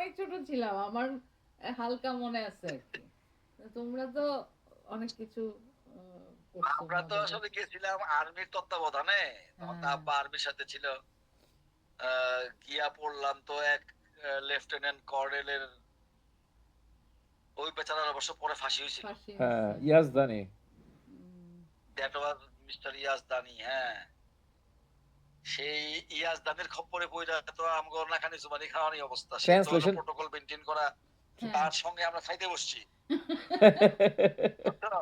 অনেক ছোট ছিলাম, আমার হালকা মনে আছে আর কি। তোমরা তো অনেক কিছু করছো, আমরা তো মজা আসলে করছো। গেছিলাম আর্মির তত্ত্বাবধানে, তখন তো হ্যাঁ, আব্বা আর্মির সাথে ছিল। গিয়া পড়লাম তো এক লেফটেন্যান্ট কর্নেলের, ওই বেচারার অবশ্য পরে ফাঁসি হয়েছিল। ফাঁসি হ্যাঁ, হয়েছে। Yazdani. That was mister Yazdani. হ্যাঁ, সেই ইয়াজদানির খপ্পরে পইরা তো আমগো নাকানি জুবানি খাওয়ানি অবস্থা। সে তো হলো ট্রান্সলেশন। প্রোটোকল মেনটেন করা, হ্যাঁ। তার সঙ্গে আমরা খাইতে বসছি, বুঝছো?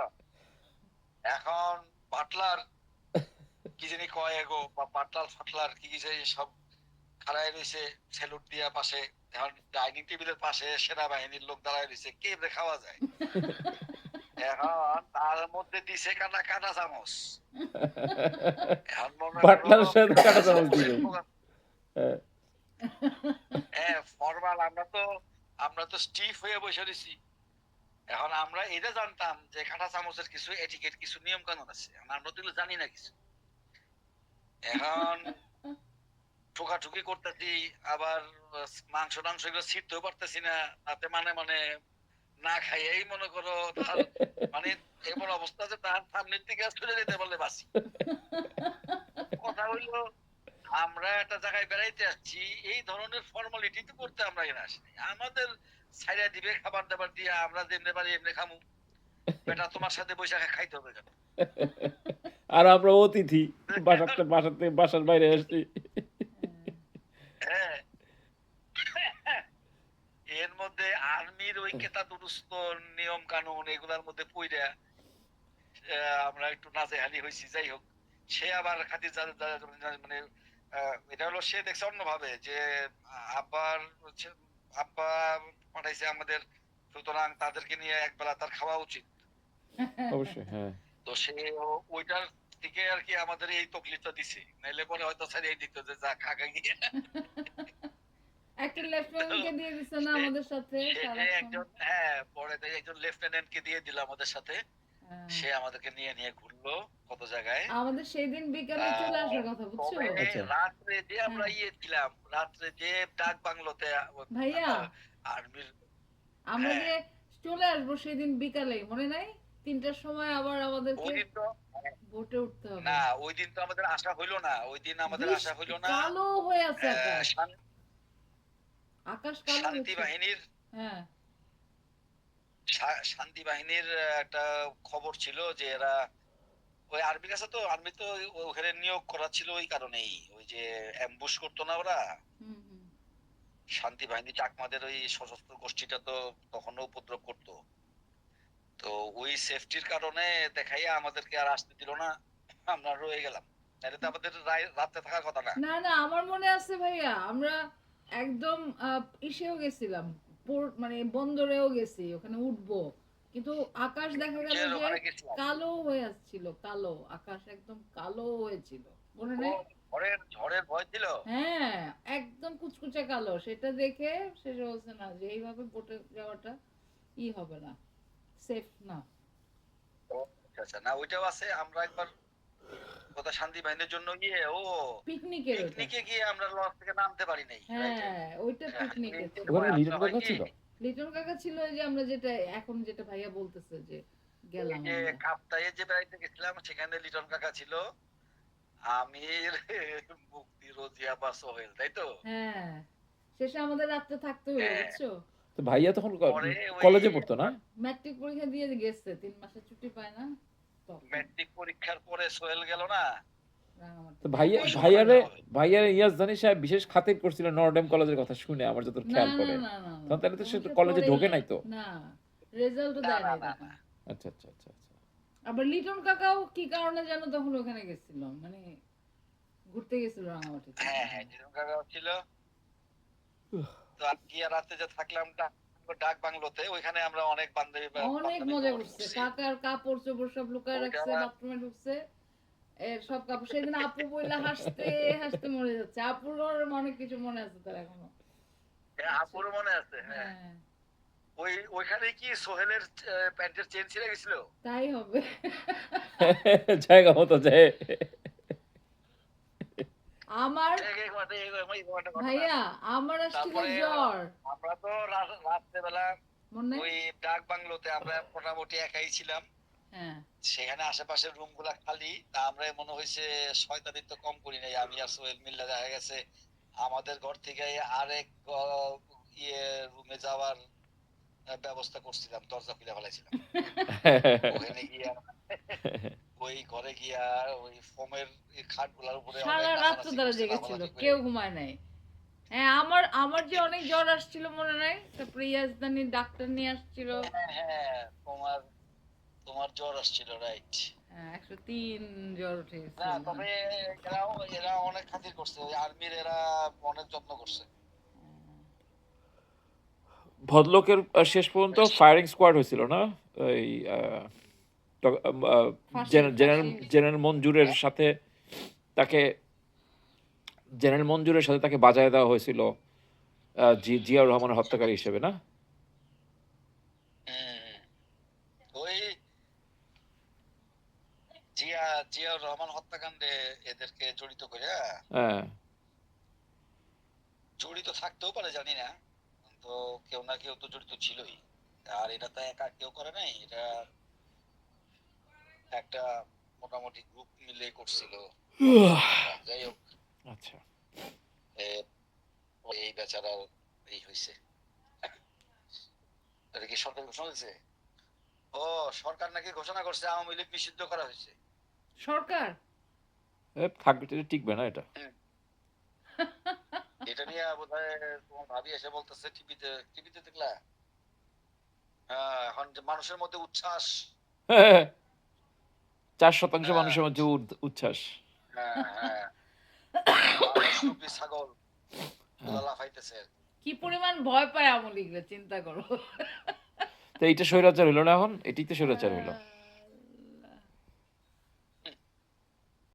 এখন বাটলার কি জানি কয় এগো, বা বাটলার ফাটলার কি কি জানি সব খাড়ায় রয়েছে স্যালুট দিয়া পাশে। এখন ডাইনিং টেবিলের পাশে সেনাবাহিনীর লোক দাঁড়ায় রয়েছে, কেমনে খাওয়া যায়? এখন তার মধ্যে দিছে কাটা কাটা চামচ। এখন মনে করো বাটলার সাথে কাটা কাটা চামচ দিল। চামচের প্রকার। হ্যাঁ। হ্যাঁ, ফরমাল। আমরা তো স্টিফ হয়ে বসে রয়েছি। এখন আমরা এটা জানতাম যে কাঁটা চামচের কিছু এটিকেট, কিছু নিয়ম কানুন আছে, এখন আমরা তো এগুলো জানি না কিছু। এখন ঠোকাঠুকি করতেছি, আবার মাংস টাংস এগুলো ছিঁড়তেও পারতেছি না, তাতে মানে মানে না খাইয়েই মনে করো তার মানে এমন অবস্থা যে তার সামনের দিকে চলে যেতে পারলে বাঁচি। কথা হইলো, আমরা একটা জায়গায় বেড়াইতে আসছি, এই ধরনের ফর্মালিটি তো করতে আমরা এখানে আসিনি। আমাদের ছাইড়া দিবে খাবার দাবার দিয়ে, আমরা যেমনি পারি এমনি খামু। বেটা তোমার সাথে বৈশাখে খাইতে হবে কেন? আর আমরা অতিথি, বাসার বাইরে আসছি। হ্যাঁ, এর মধ্যে আর্মির ওই কেতা দুরুস্ত নিয়ম কানুন এগুলার মধ্যে পইরা আমরা একটু নাজেহালি হয়েছি। যাই হোক, সে আবার খাতির মানে এটা হলো, সে দেখছে অন্যভাবে যে আব্বার আব্বা পাঠাইছে আমাদের, সুতরাং তাদেরকে নিয়ে একবেলা তার খাওয়া উচিত। অবশ্যই, হ্যাঁ। তো সে ওইটার থেকে আর কি আমাদের এই তকলিফটা দিছে, নাইলে পরে হয়তো ছাড়িয়ে দিত যে যা খাগা গিয়ে। একটা লেফটেন্যান্টকে দিয়ে দিছে না সে আমাদের সাথে শেষে সারাক্ষণ। একজন, হ্যাঁ, পরে তো একজন লেফটেন্যান্টকে দিয়ে দিল আমাদের সাথে। হ্যাঁ। সে আমাদেরকে নিয়ে নিয়ে ঘুরলো কত জায়গায়। আমাদের সেই দিন বিকালে চলে আসার কথা, বুঝছো? তবে আচ্ছা। রাত্রে যে আমরা হ্যাঁ ছিলাম, রাত্রে যে ডাক বাংলোতে ভাইয়া, আর্মির। আমরা হ্যাঁ, যে চলে আসবো সেদিন বিকালে, মনে নাই? 3টার সময় আবার আমাদেরকে ওই দিন তো, ভোটে উঠতে হবে। না ওই দিন তো আমাদের আশা হইলো না, ওই দিন আমাদের আশা বৃষ্টি, হইলো না। কালো হয়ে আছে আকাশ। শান- আকাশ কালো শান্তি হয়েছে। বাহিনীর হ্যাঁ। শান্তি বাহিনীর একটা খবর ছিল যে এরা ওই আর্মির কাছে, তো আর্মি তো ওখানে নিয়োগ করা ছিল ওই কারণেই, ওই যে অ্যাম্বুশ করতো না ওরা। হুম হুম। শান্তি বাহিনী চাকমাদের ওই সশস্ত্র গোষ্ঠীটা তো তখনও উপদ্রব করতো। তো ওই সেফটির কারণে দেখাইয়া আমাদেরকে আর আসতে দিল না, আমরা রয়ে গেলাম। তাহলে তো আমাদের রাতে থাকার কথা না। না না, আমার মনে আছে ভাইয়া, আমরা একদম ইসেও গেছিলাম, মানে বন্দরেও গেছি, ওখানে উঠবো, কিন্তু আকাশ দেখা গেল যে ওখানে গেছিলাম, কালো হয়ে আসছিল, কালো আকাশ একদম কালো হয়েছিল, মনে ও নেই? ঝড়ের ঝড়ের ভয় ছিল। হ্যাঁ, একদম কুচকুচে কালো, সেটা দেখে শেষ হচ্ছে না যে এইভাবে বোটে যাওয়াটা হবে না, সেফ না। ও আচ্ছা আচ্ছা, না ওইটাও আছে। আমরা একবার কোথায় শান্তি বাহিনীর জন্য গিয়ে পিকনিকের ওটা। পিকনিকে গিয়ে আমরা লঞ্চ থেকে নামতে পারি নাই, রাইট রাইট। হ্যাঁ, ওইটা পিকনিকের ছিল। ওখানে আসলে লিটন হয় কাকা কি, ছিল। লিটন কাকা ছিল, ওই যে আমরা যেটা এখন যেটা ভাইয়া বলতেছে যে এই গেলাম যে আমরা। কাপ্তাইয়ে যে বেড়াইতে গেছিলাম সেখানে লিটন কাকা ছিল, আমির, মুক্তি, রোজিয়া বা সোহেল, তাই তো? হ্যাঁ, শেষে আমাদের রাত্রে থাকতে হলো, হ্যাঁ, বুঝছো? তো ভাইয়া তখন পরে ওই কলেজে পড়তো না? ম্যাট্রিক পরীক্ষা দিয়ে গেছে, 3 মাসের ছুটি পায় না তখন। ম্যাট্রিক পরীক্ষার পরে সোহেল গেল না, রাঙামাটি তো ভাইয়া একাই ওই গেছে। ভাইয়ারে সময়টা। ভাইয়ারে ইয়াজদানি সাহেব বিশেষ খাতির করছিল নর্ডেম কলেজের কথা শুনে, আমার যত না খেয়াল না পড়ে। না না না, তখন তাহলে তো সে তখন তো সে কলেজে পড়েই ঢোকে নাই নাই। তো। না, রেজাল্টও না দেয় না নাই না তখন। না, আচ্ছা আচ্ছা আচ্ছা আচ্ছা। আবার লিটন কাকাও কি কারণে যেন তখন ওখানে গেছিল, মানে ঘুরতে গেছিল রাঙামাটিতে হ্যাঁ মনে হ্যাঁ, হয়। লিটন কাকা ছিল। তো আর কি, আর রাতে যে থাকলাম ডাক বাংলোতে, ওইখানে আমরা অনেক বান্ধবী অনেক বান্ধবী মজা কবর করছে, করছি। কাকার কাপড় চোপড় সব লুকায় ওইটা রাখছে, বাথরুমে ঢুকছে, এর সব কাপড়। সেদিন আপু বইলা হাসতে হাসতে মরে যাচ্ছে, আপুর অনেক কিছু মনে আছে তার এখনো, বুঝছো? আপুর মনে আছে, হ্যাঁ। হ্যাঁ, ওইখানে কি সোহেলের প্যান্টের চেন ছিঁড়ে গেছিল? তাই হবে। জায়গা মতো যায়। আমার এই একটা ঘটনা ভাইয়া আছে। আমার আসছিল তারপরে জ্বর, আমরা তো রাত্রেবেলা মনে ওই ডাক বাংলোতে আমরা মোটামুটি একাই ছিলাম। হ্যাঁ সেখানে আশেপাশের রুম গুলা খালি। তা আমরা মনে হয়েছে শয়তানি তো কম করি নাই, আমি আর সোহেল মিল্লা। দেখা গেছে আমাদের ঘর থেকে আরেক ইয়ে রুমে যাওয়ার ব্যবস্থা করছিলাম, দরজা খুলে ফেলাইছিলাম। ওখানে গিয়া ওই ঘরে গিয়া ওই ফোমের খাট গুলার উপরে সারা অনেক রাত তো নাচানাচি তারা করছে, জেগেছিল, লাফালাফি করে। কেউ ঘুমায় নাই। হ্যাঁ আমার যে অনেক জ্বর আসছিল মনে নাই, তারপরে ইয়াজদানি ডাক্তার নিয়ে আসছিল। হ্যাঁ, তোমার তোমার জ্বর আসছিল, রাইট। 103 জ্বর উঠে না গেছিল। তবে এরা অনেক খাতির করছে, ওই আর্মির এরা অনেক যত্ন করছে। ভদ্রলোকের শেষ পর্যন্ত ফায়ারিং স্কোয়াড হয়েছিল না? ওই জেনারেল জেনারেল মঞ্জুরের সাথে তাকে জেনারেল মঞ্জুরের সাথে তাকে বাজায় দেওয়া হয়েছিল জিয়াউর রহমানের হত্যাকারী হিসেবে, না? হুম, ওই জিয়াউর রহমান হত্যাকাণ্ডে এদেরকে জড়িত করে, হ্যাঁ, জড়িত থাকতেও পারে জানি না, তো কেউ না কেউ তো জড়িত ছিলই। আর এটা তো একা কেউ করে নাই, এটা একটা মোটামুটি গ্রুপ মিলে করছিল। যাই হোক, আচ্ছা। এই বেচারার এই হয়েছে। এটা কি সরকার ঘোষণা হয়েছে? ও, সরকার নাকি ঘোষণা করছে আওয়ামী লীগ নিষিদ্ধ করা হয়েছে। সরকার থাকবে, টিকবে না এটা। এটা নিয়ে বোধহয় তোমার ভাবি এসে বলতেছে, টিভিতে দেখলা? হ্যাঁ, এখন যে মানুষের মধ্যে উচ্ছ্বাস। 4% হ্যাঁ, মানুষের মধ্যে উচ্ছ্বাস। হ্যাঁ, হ্যাঁ, মানুষ রূপী ছাগল গুলা লাফাইতেছে আর কি। কি পরিমাণ ভয় পায় আওয়ামী লীগরা চিন্তা করো। তো এইটা স্বৈরাচার হইলো না, এখন এটাই তো স্বৈরাচার হইলো।